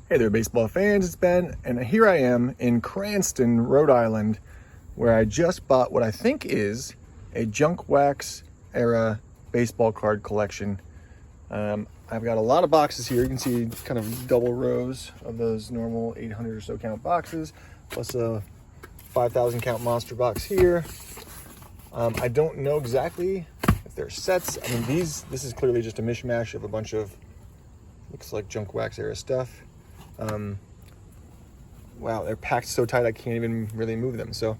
Hey there, baseball fans, it's Ben, and here I am in Cranston, Rhode Island, where I just bought what I think is a junk wax era baseball card collection. I've got a lot of boxes here. You can see kind of double rows of those normal 800 or so count boxes, plus a 5,000 count monster box here. I don't know exactly if they're sets. I mean, this is clearly just a mishmash of a bunch of, looks like junk wax era stuff. Wow, they're packed so tight I can't even really move them. So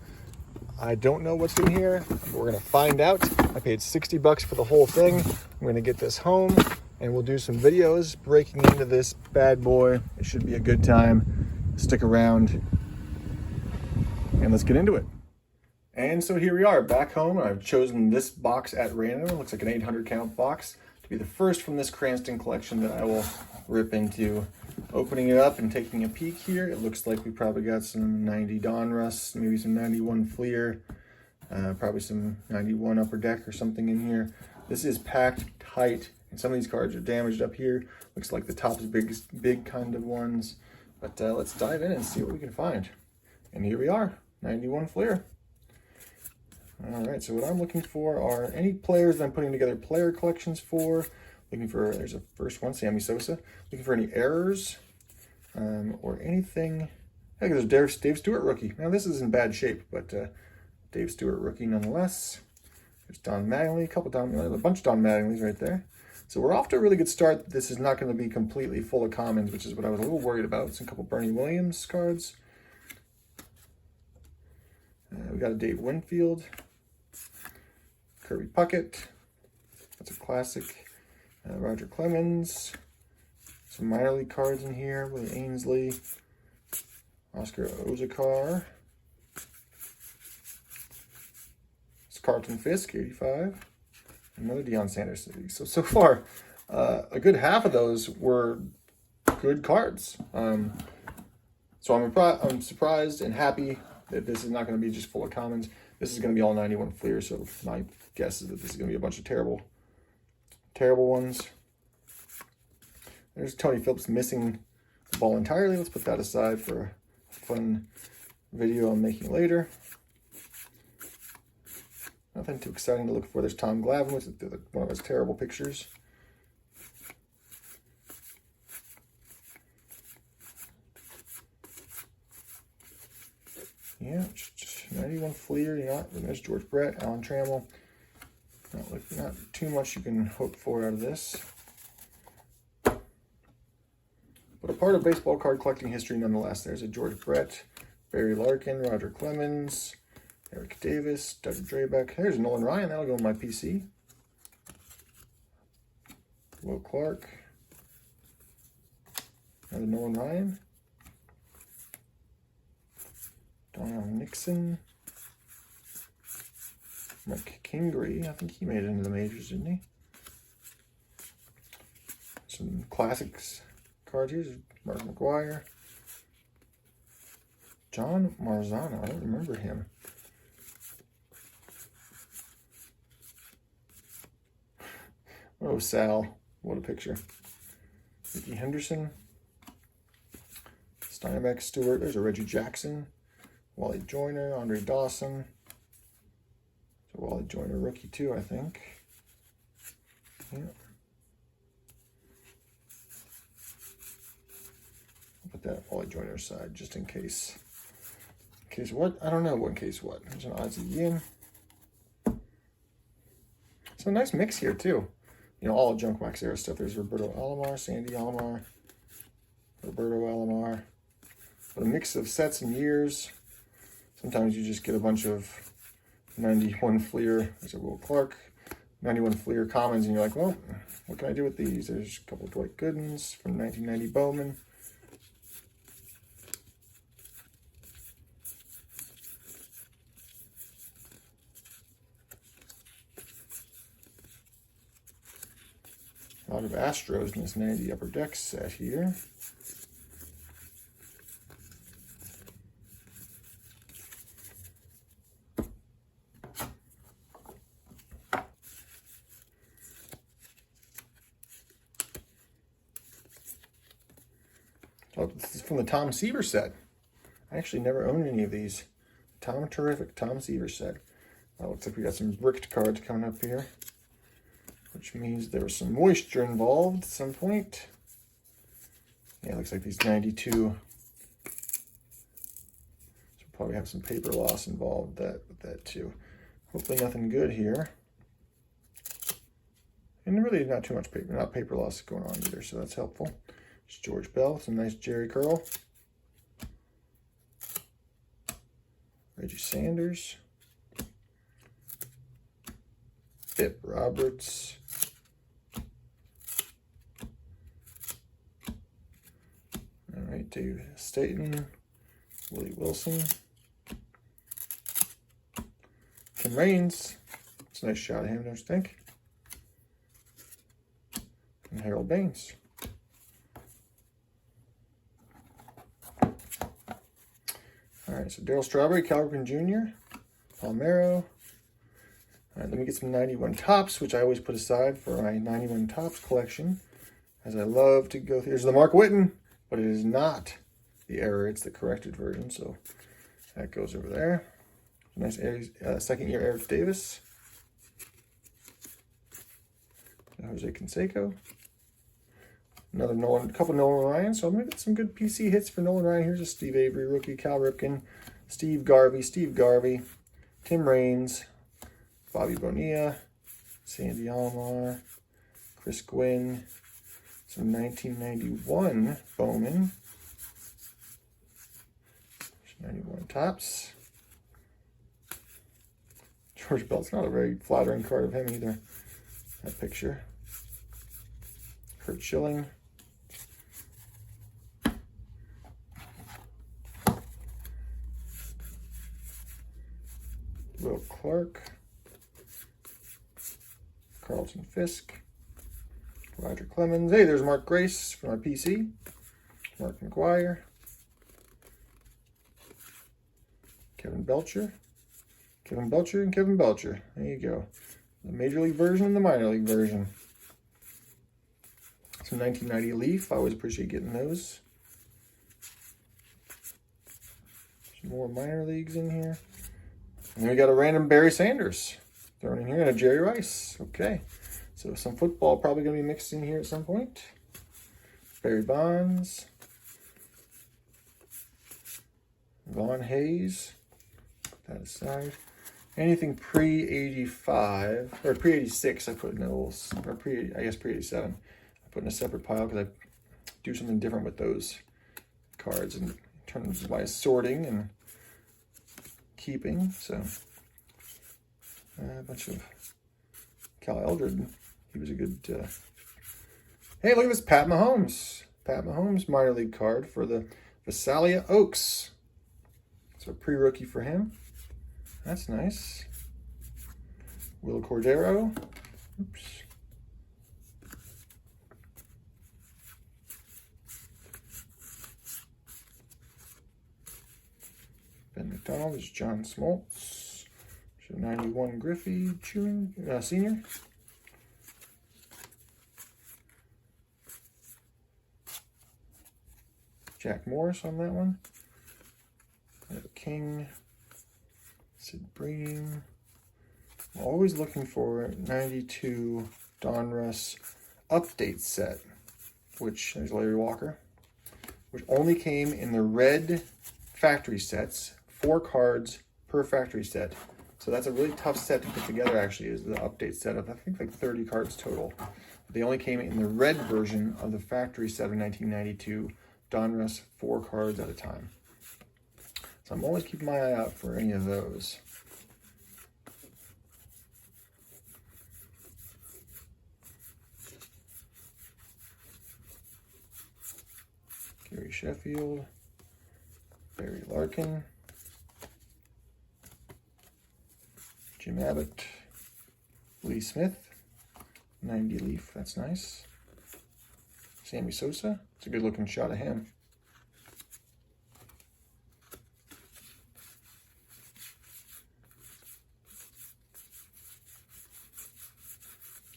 I don't know what's in here, but we're gonna find out. I paid 60 bucks for the whole thing. I'm gonna get this home and we'll do some videos breaking into this bad boy. It should be a good time. Stick around and let's get into it. And so here we are back home. I've chosen this box at random. It looks like an 800 count box to be the first from this Cranston collection that I will rip into. Opening it up and taking a peek here, it looks like we probably got some 90 Donruss, maybe some 91 Fleer, probably some 91 Upper Deck or something in here. This is packed tight, and some of these cards are damaged up here. Looks like the top's big kind of ones. But let's dive in and see what we can find. And here we are, 91 Fleer. All right, so what I'm looking for are any players that I'm putting together player collections for. Looking for, there's a first one, Sammy Sosa. Looking for any errors or anything. Hey, there's Dave Stewart rookie. Now this is in bad shape, but Dave Stewart rookie nonetheless. There's Don Mattingly, a bunch of Don Mattingly's right there. So we're off to a really good start. This is not going to be completely full of commons, which is what I was a little worried about. It's a couple Bernie Williams cards. We got a Dave Winfield, Kirby Puckett. That's a classic. Roger Clemens, some minor league cards in here, Willie Ainsley, Oscar Ozakar, it's Carlton Fisk, 85, another Deion Sanders. So far, a good half of those were good cards. So I'm surprised and happy that this is not going to be just full of commons. This is going to be all 91 Fleer, so my guess is that this is going to be a bunch of terrible ones. There's Tony Phillips missing the ball entirely. Let's put that aside for a fun video I'm making later. Nothing too exciting to look for. There's Tom Glavine, which is one of his terrible pictures. Yeah, just 91 Fleer. You know, there's George Brett, Alan Trammell. Not too much you can hope for out of this. But a part of baseball card collecting history nonetheless. There's a George Brett, Barry Larkin, Roger Clemens, Eric Davis, Doug Drabeck. There's Nolan Ryan. That'll go on my PC. Will Clark. Another Nolan Ryan. Donald Nixon. Mike Kingery, I think he made it into the majors, didn't he? Some classics cards here. Mark McGuire. John Marzano, I don't remember him. Oh, Sal, what a picture. Ricky Henderson. Steinbeck Stewart, there's a Reggie Jackson. Wally Joyner, Andre Dawson. Wally Joyner rookie too, I think. Yeah. I'll put that Wally Joyner aside just in case. In case what? I don't know what in case what. There's an Ozzie Yin. So a nice mix here too. You know, all junk wax era stuff. There's Roberto Alomar, Sandy Alomar, Roberto Alomar. But a mix of sets and years. Sometimes you just get a bunch of 91 Fleer, there's a Will Clark, 91 Fleer commons, and you're like, well, what can I do with these? There's a couple of Dwight Goodens from 1990 Bowman. A lot of Astros in this 90 Upper Deck set here. Oh, this is from the Tom Seaver set. I actually never owned any of these. Terrific Tom Seaver set. Looks like we got some bricked cards coming up here, which means there was some moisture involved at some point. Yeah, it looks like these 92. So probably have some paper loss involved with that too. Hopefully nothing good here. And really not too much paper loss going on either, so that's helpful. It's George Bell, some nice Jerry curl. Reggie Sanders. Bip Roberts. All right, Dave Staten. Willie Wilson. Tim Raines. It's a nice shot of him, don't you think? And Harold Baines. All right, so Darryl Strawberry, Cal Ripken Jr., Palmero. All right, let me get some 91 Topps, which I always put aside for my 91 Topps collection, as I love to go through. There's the Mark Whitten, but it is not the error, it's the corrected version, so that goes over there. Nice second year Eric Davis. Jose Canseco. Another Nolan, a couple Nolan Ryan. So I'm going to get some good PC hits for Nolan Ryan. Here's a Steve Avery rookie, Cal Ripken, Steve Garvey, Tim Raines, Bobby Bonilla, Sandy Alomar, Chris Gwynn, some 1991 Bowman, 91 Topps. George Bell's not a very flattering card of him either. That picture. Kurt Schilling. Will Clark. Carlton Fisk. Roger Clemens. Hey, there's Mark Grace from my PC. Mark McGuire. Kevin Belcher. Kevin Belcher. There you go. The Major League version and the Minor League version. Some 1990 Leaf. I always appreciate getting those. Some more minor leagues in here. And then we got a random Barry Sanders thrown in here and a Jerry Rice. Okay. So some football probably going to be mixed in here at some point. Barry Bonds. Vaughn Hayes. Put that aside. Anything pre-85, or pre-86, I put in those, or pre-87. I put in a separate pile because I do something different with those cards in terms of my sorting and keeping. So, a bunch of Cal Eldred. He was a good, hey, look at this, Pat Mahomes. Pat Mahomes minor league card for the Visalia Oaks. So a pre-rookie for him. That's nice. Will Cordero. Oops. Ben McDonald is John Smoltz. 91 Griffey Senior. Jack Morris on that one. King. Sid Bream. I'm always looking for 92 Donruss update set, which, there's Larry Walker, which only came in the red factory sets, 4 cards per factory set. So that's a really tough set to put together, actually, is the update set of, I think, like 30 cards total. They only came in the red version of the factory set of 1992 Donruss, 4 cards at a time. So I'm always keeping my eye out for any of those. Gary Sheffield, Barry Larkin, Jim Abbott, Lee Smith, 90 Leaf, that's nice. Sammy Sosa, it's a good looking shot of him.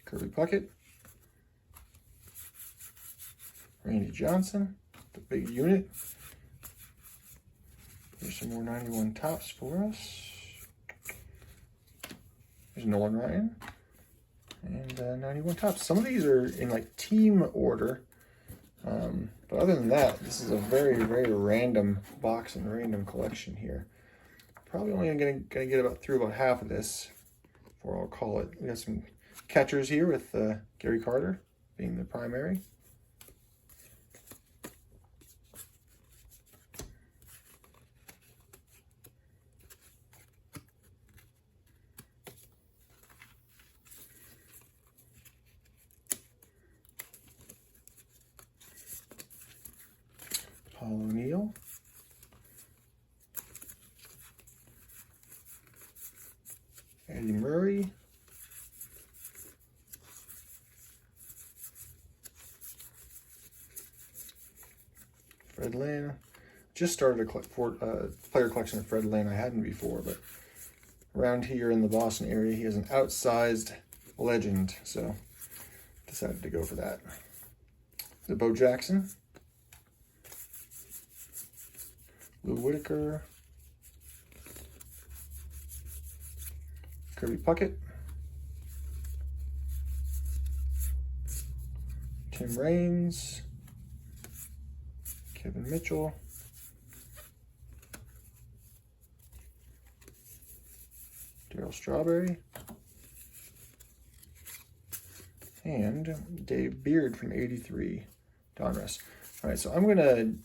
Kirby Puckett, Randy Johnson, the big unit. There's some more 91 tops for us. There's Nolan Ryan and 91 tops. Some of these are in like team order. But other than that, this is a very, very random box and random collection here. Probably only gonna get through about half of this before I'll call it. We got some catchers here with Gary Carter being the primary. Paul O'Neill. Andy Murray. Fred Lynn. Just started a player collection of Fred Lynn. I hadn't before, but around here in the Boston area, he is an outsized legend, so decided to go for that. The Bo Jackson. Lou Whitaker, Kirby Puckett, Tim Raines, Kevin Mitchell, Darryl Strawberry, and Dave Beard from '83, Donruss. All right, so I'm gonna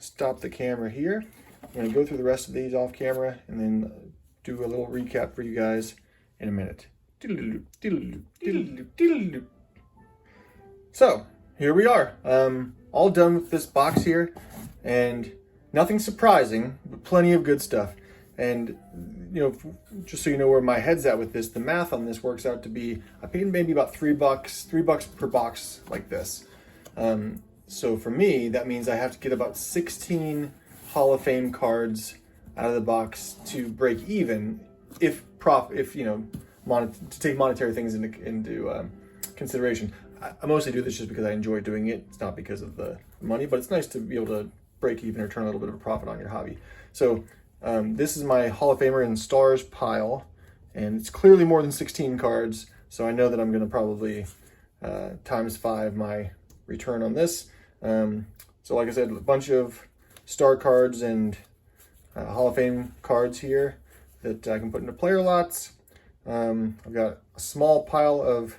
stop the camera here. I'm going to go through the rest of these off camera and then do a little recap for you guys in a minute. So here we are, all done with this box here, and nothing surprising, but plenty of good stuff. And you know, just so you know where my head's at with this, the math on this works out to be, I paid maybe about $3 per box like this. So for me, that means I have to get about 16 Hall of Fame cards out of the box to break even, if you know, to take monetary things into consideration. I mostly do this just because I enjoy doing it. It's not because of the money, but it's nice to be able to break even or turn a little bit of a profit on your hobby. So this is my Hall of Famer and Stars pile, and it's clearly more than 16 cards. So I know that I'm going to probably times 5 my return on this. So like I said, a bunch of star cards and Hall of Fame cards here that I can put into player lots. I've got a small pile of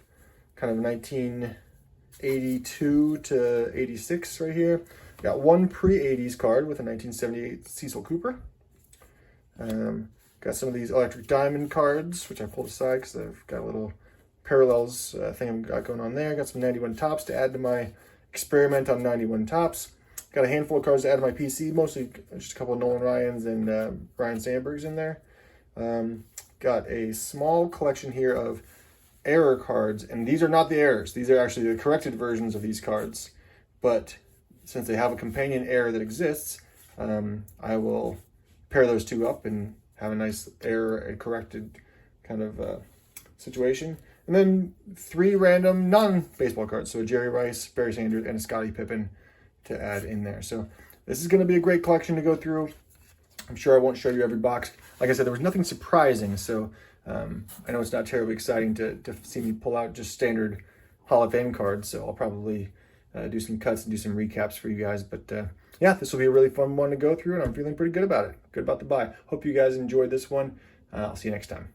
kind of 1982 to 86 right here. Got one pre-80s card with a 1978 Cecil Cooper. Got some of these Electric Diamond cards, which I pulled aside because I've got a little parallels thing I've got going on there. Got some 91 tops to add to my experiment on 91 tops. Got a handful of cards to add to my PC, mostly just a couple of Nolan Ryans and Brian Sandbergs in there. Got a small collection here of error cards, and these are not the errors. These are actually the corrected versions of these cards. But since they have a companion error that exists, I will pair those two up and have a nice error and corrected kind of situation. And then 3 random non-baseball cards. So a Jerry Rice, Barry Sanders, and a Scottie Pippen to add in there. So this is going to be a great collection to go through. I'm sure I won't show you every box. Like I said, there was nothing surprising. So I know it's not terribly exciting to see me pull out just standard Hall of Fame cards. So I'll probably do some cuts and do some recaps for you guys. But yeah, this will be a really fun one to go through, and I'm feeling pretty good about it. Good about the buy. Hope you guys enjoyed this one. I'll see you next time.